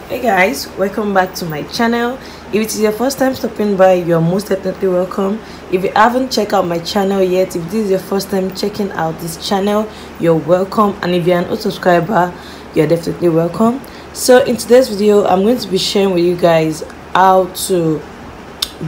Hey guys, welcome back to my channel. If it is your first time stopping by, you're most definitely welcome. If you haven't checked out my channel yet, if this is your first time checking out this channel, you're welcome. And if you're an old subscriber, you're definitely welcome. So in today's video, I'm going to be sharing with you guys how to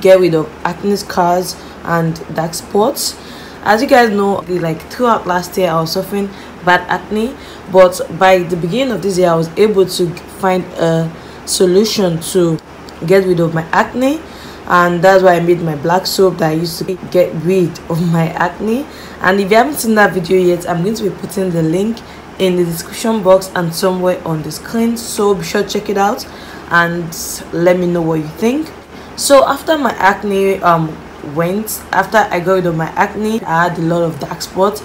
get rid of acne scars and dark spots. As you guys know, like throughout last year I was suffering bad acne, but by the beginning of this year I was able to find a solution to get rid of my acne, and that's why I made my black soap that I used to get rid of my acne. And if you haven't seen that video yet, I'm going to be putting the link in the description box and somewhere on the screen, so be sure to check it out and let me know what you think. So after my acne after I got rid of my acne, I had a lot of dark spots,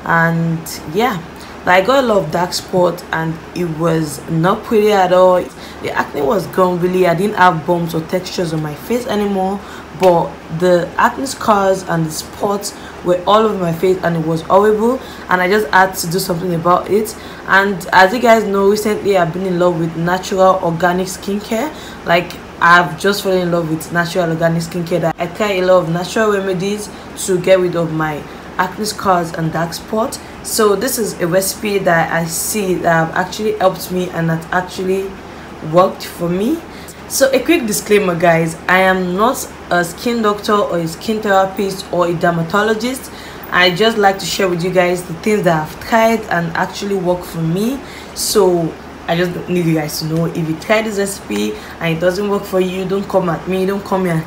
and yeah, I got a lot of dark spots and it was not pretty at all. The acne was gone really. I didn't have bumps or textures on my face anymore, but the acne scars and the spots were all over my face and it was horrible, and I just had to do something about it. And as you guys know, recently I've been in love with natural organic skincare. Like, I've just fallen in love with natural organic skincare. That I try a lot of natural remedies to get rid of my acne scars and dark spots. So this is a recipe that I see that have actually helped me and that actually worked for me. So a quick disclaimer guys, I am not a skin doctor or a skin therapist or a dermatologist. I just like to share with you guys the things that I've tried and actually work for me. So I just need you guys to know, if you try this recipe and it doesn't work for you, don't come at me, don't come here.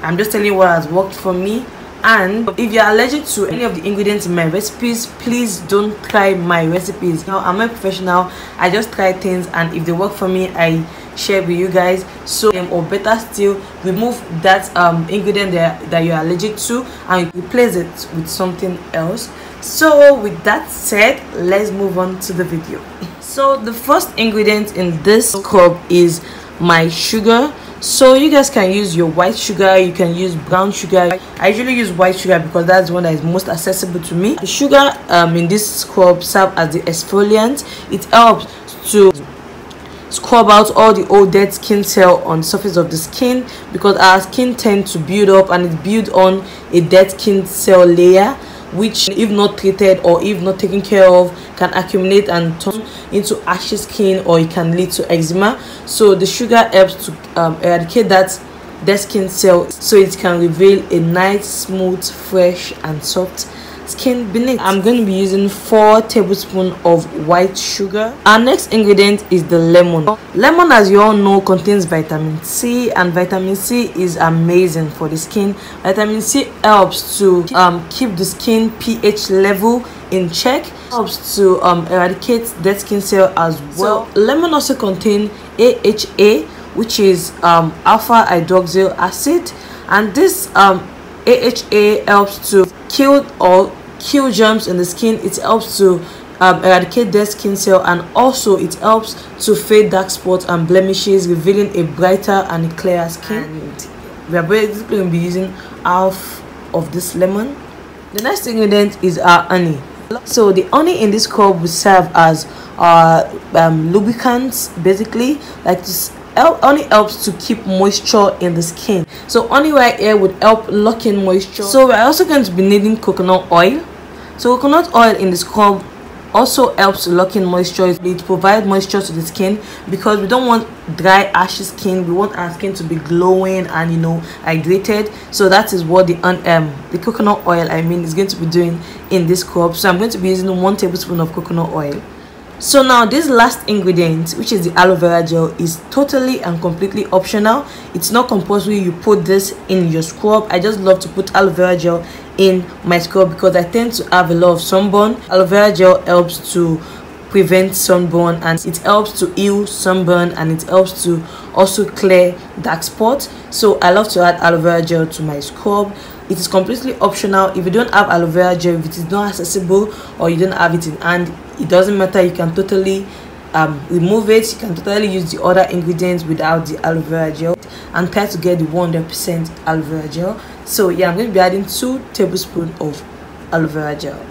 I'm just telling you what has worked for me. And if you're allergic to any of the ingredients in my recipes, please don't try my recipes. Now, I'm a professional. I just try things, and if they work for me, I share with you guys. So or better still, remove that ingredient that you're allergic to and replace it with something else. So with that said, let's move on to the video. So the first ingredient in this scrub is my sugar. So you guys can use your white sugar, you can use brown sugar. I usually use white sugar because that's the one that is most accessible to me. The sugar in this scrub serves as the exfoliant. It helps to scrub out all the old dead skin cell on the surface of the skin, because our skin tends to build up and it builds on a dead skin cell layer, which if not treated or if not taken care of can accumulate and turn into ashy skin, or it can lead to eczema. So the sugar helps to eradicate that dead skin cell, so it can reveal a nice, smooth, fresh and soft skin beneath. I'm going to be using 4 tablespoons of white sugar. Our next ingredient is the lemon. Lemon, as you all know, contains vitamin C, and vitamin C is amazing for the skin. Vitamin C helps to keep the skin pH level in check, helps to eradicate dead skin cell as well. So, lemon also contains AHA, which is alpha hydroxyl acid, and this AHA helps to kill germs in the skin. It helps to eradicate dead skin cell, and also it helps to fade dark spots and blemishes, revealing a brighter and a clearer skin. And we are basically going to be using half of this lemon. The next ingredient is our honey. So the honey in this scrub will serve as our lubricants, basically. Like this, honey helps to keep moisture in the skin. So honey right here would help lock in moisture. So we're also going to be needing coconut oil. So coconut oil in the scrub also helps to lock in moisture. It provides moisture to the skin, because we don't want dry, ashy skin. We want our skin to be glowing and, you know, hydrated. So that is what the coconut oil is going to be doing in this scrub. So I'm going to be using 1 tablespoon of coconut oil. So now this last ingredient, which is the aloe vera gel, is totally and completely optional. It's not compulsory you put this in your scrub. I just love to put aloe vera gel in my scrub because I tend to have a lot of sunburn. Aloe vera gel helps to prevent sunburn, and it helps to heal sunburn, and it helps to also clear dark spots. So I love to add aloe vera gel to my scrub. It is completely optional. If you don't have aloe vera gel, if it is not accessible or you don't have it in hand, it doesn't matter. You can totally remove it. You can totally use the other ingredients without the aloe vera gel and try to get the 100% aloe vera gel. So yeah, I'm going to be adding 2 tablespoons of aloe vera gel.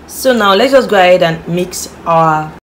So now let's just go ahead and mix our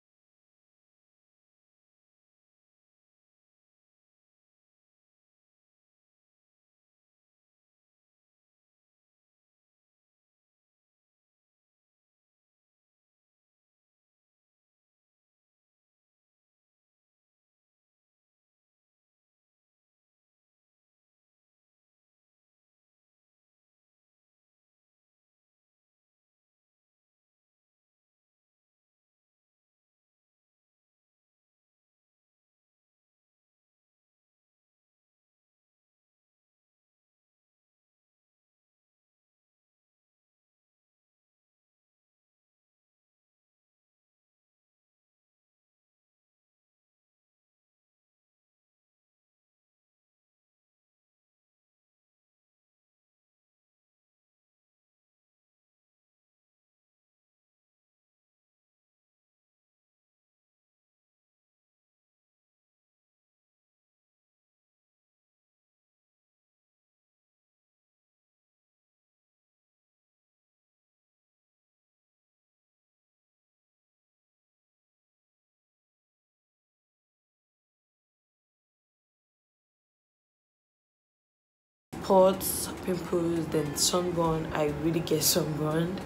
spots, pimples, then sunburn. I really get sunburned.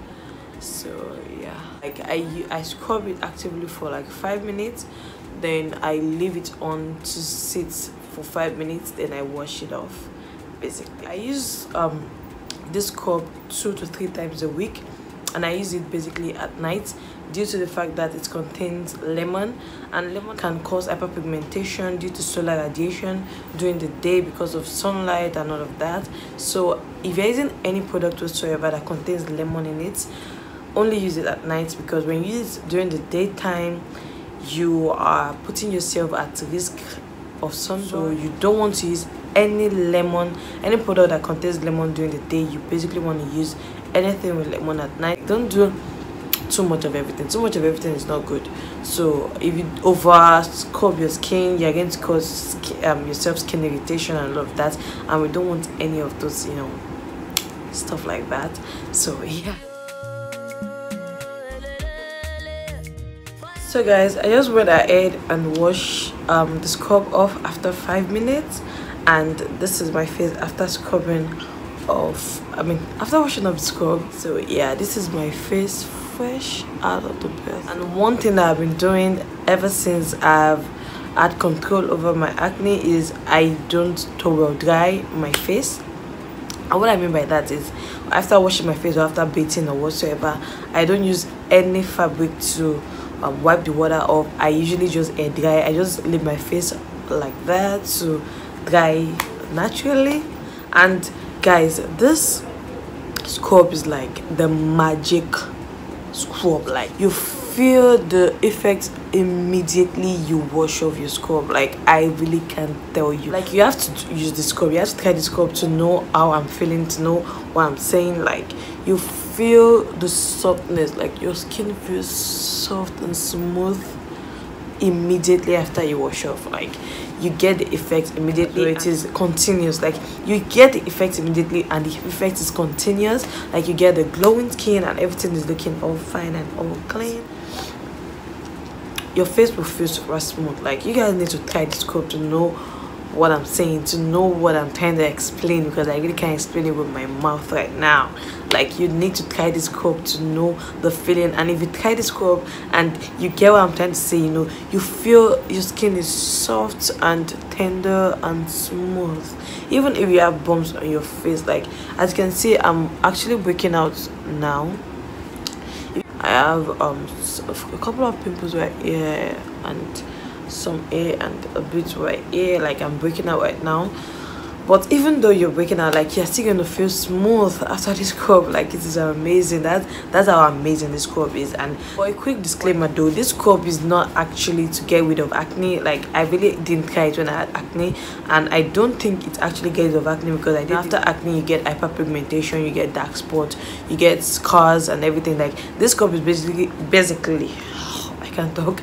So yeah, like I scrub it actively for like 5 minutes, then I leave it on to sit for 5 minutes, then I wash it off. Basically, I use this scrub 2 to 3 times a week, and I use it basically at night due to the fact that it contains lemon, and lemon can cause hyperpigmentation due to solar radiation during the day because of sunlight and all of that. So if you're using any product whatsoever that contains lemon in it, only use it at night, because when you use it during the daytime, you are putting yourself at risk of sun. So you don't want to use any product that contains lemon during the day. You basically want to use anything with lemon at night. Don't do too much of everything. Too much of everything is not good. So if you over scrub your skin, you're going to cause yourself skin irritation and all of that, and we don't want any of those, you know, stuff like that. So yeah. So guys, I just went ahead and washed the scrub off after 5 minutes, and this is my face after scrubbing off, after washing off the scrub. So yeah, this is my face fresh out of the bath. And one thing that I've been doing ever since I've had control over my acne is I don't towel dry my face. And what I mean by that is, after washing my face or after bathing or whatsoever, I don't use any fabric to wipe the water off. I usually just air dry. I just leave my face like that to dry naturally. And guys, this scrub is like the magic scrub. Like, you feel the effects immediately you wash off your scrub. Like, I really can't tell you. Like, you have to use the scrub, you have to try the scrub to know how I'm feeling, to know what I'm saying. Like, you feel the softness, like your skin feels soft and smooth immediately after you wash off. Like, you get the effect immediately. It is continuous. Like, you get the effect immediately, and the effect is continuous. Like, you get the glowing skin and everything is looking all fine and all clean. Your face will feel super smooth. Like, you guys need to try this scrub to know what I'm saying, to know what I'm trying to explain, because I really can't explain it with my mouth right now. Like, you need to try this scrub to know the feeling. And if you try this scrub and you get what I'm trying to say, you know, you feel your skin is soft and tender and smooth, even if you have bumps on your face. Like, as you can see, I'm actually breaking out now. I have a couple of pimples right here and some here and a bit right here. Like, I'm breaking out right now. But even though you're breaking out, like, you're still gonna feel smooth after this scrub. Like, it is amazing. That's how amazing this scrub is. And for a quick disclaimer though, this scrub is not actually to get rid of acne. Like, I really didn't try it when I had acne, and I don't think it actually gets rid of acne, because after acne you get hyperpigmentation, you get dark spots, you get scars and everything. Like, this scrub is basically I can't talk.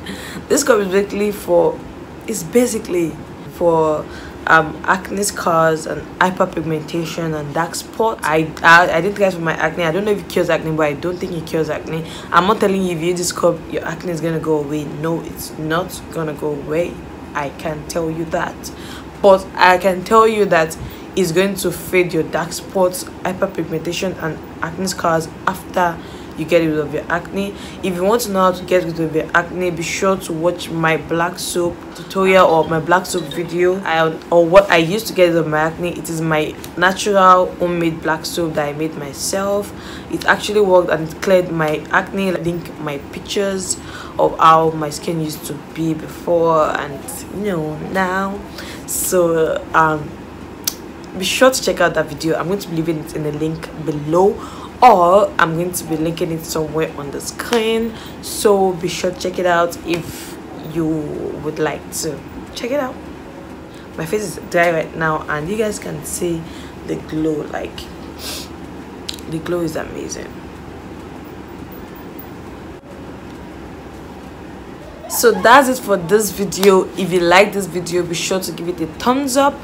This scrub is basically for acne scars and hyperpigmentation and dark spots. I didn't try it for my acne. I don't know if it cures acne, but I don't think it cures acne. I'm not telling you if you use this scrub your acne is gonna go away. No, it's not gonna go away. I can tell you that. But I can tell you that it's going to fade your dark spots, hyperpigmentation and acne scars after you get rid of your acne. If you want to know how to get rid of your acne, be sure to watch my black soap tutorial or my black soap video, or what I used to get rid of my acne. It is my natural homemade black soap that I made myself. It actually worked and it cleared my acne. I link my pictures of how my skin used to be before and, you know, now. So be sure to check out that video. I'm going to be leaving it in the link below, or I'm going to be linking it somewhere on the screen. So be sure to check it out if you would like to check it out. My face is dry right now, and you guys can see the glow. Like, the glow is amazing. So that's it for this video. If you like this video, be sure to give it a thumbs up.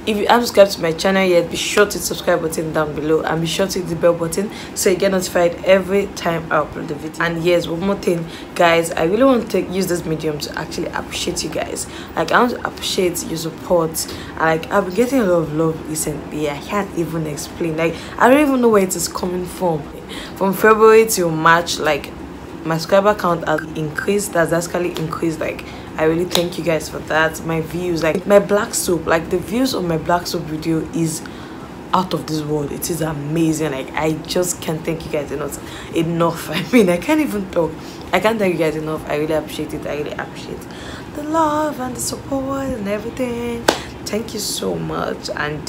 If you haven't subscribed to my channel yet, be sure to subscribe button down below, and be sure to hit the bell button so you get notified every time I upload the video. And yes, one more thing, guys, I really want to use this medium to actually appreciate you guys. Like, I want to appreciate your support. Like, I've been getting a lot of love recently. I can't even explain. Like, I don't even know where it is coming from February till March. Like, my subscriber count has increased, has actually increased. Like, I really thank you guys for that. My views, like my black soap, like the views of my black soap video is out of this world. It is amazing. Like, I just can't thank you guys enough. I mean, I can't even talk. I can't thank you guys enough. I really appreciate it. I really appreciate the love and the support and everything. Thank you so much. And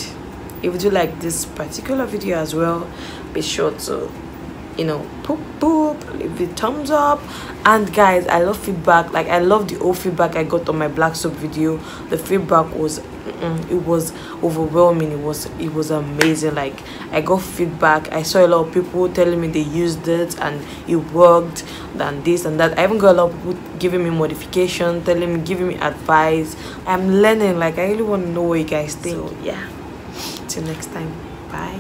if you do like this particular video as well, be sure to, you know, leave a thumbs up. And guys, I love feedback. Like, I love the old feedback I got on my black soap video. The feedback was it was overwhelming. It was amazing. Like, I got feedback. I saw a lot of people telling me they used it and it worked, and this and that. I even got a lot of people giving me modification, giving me advice. I'm learning. Like, I really want to know what you guys think. So yeah, till next time, bye.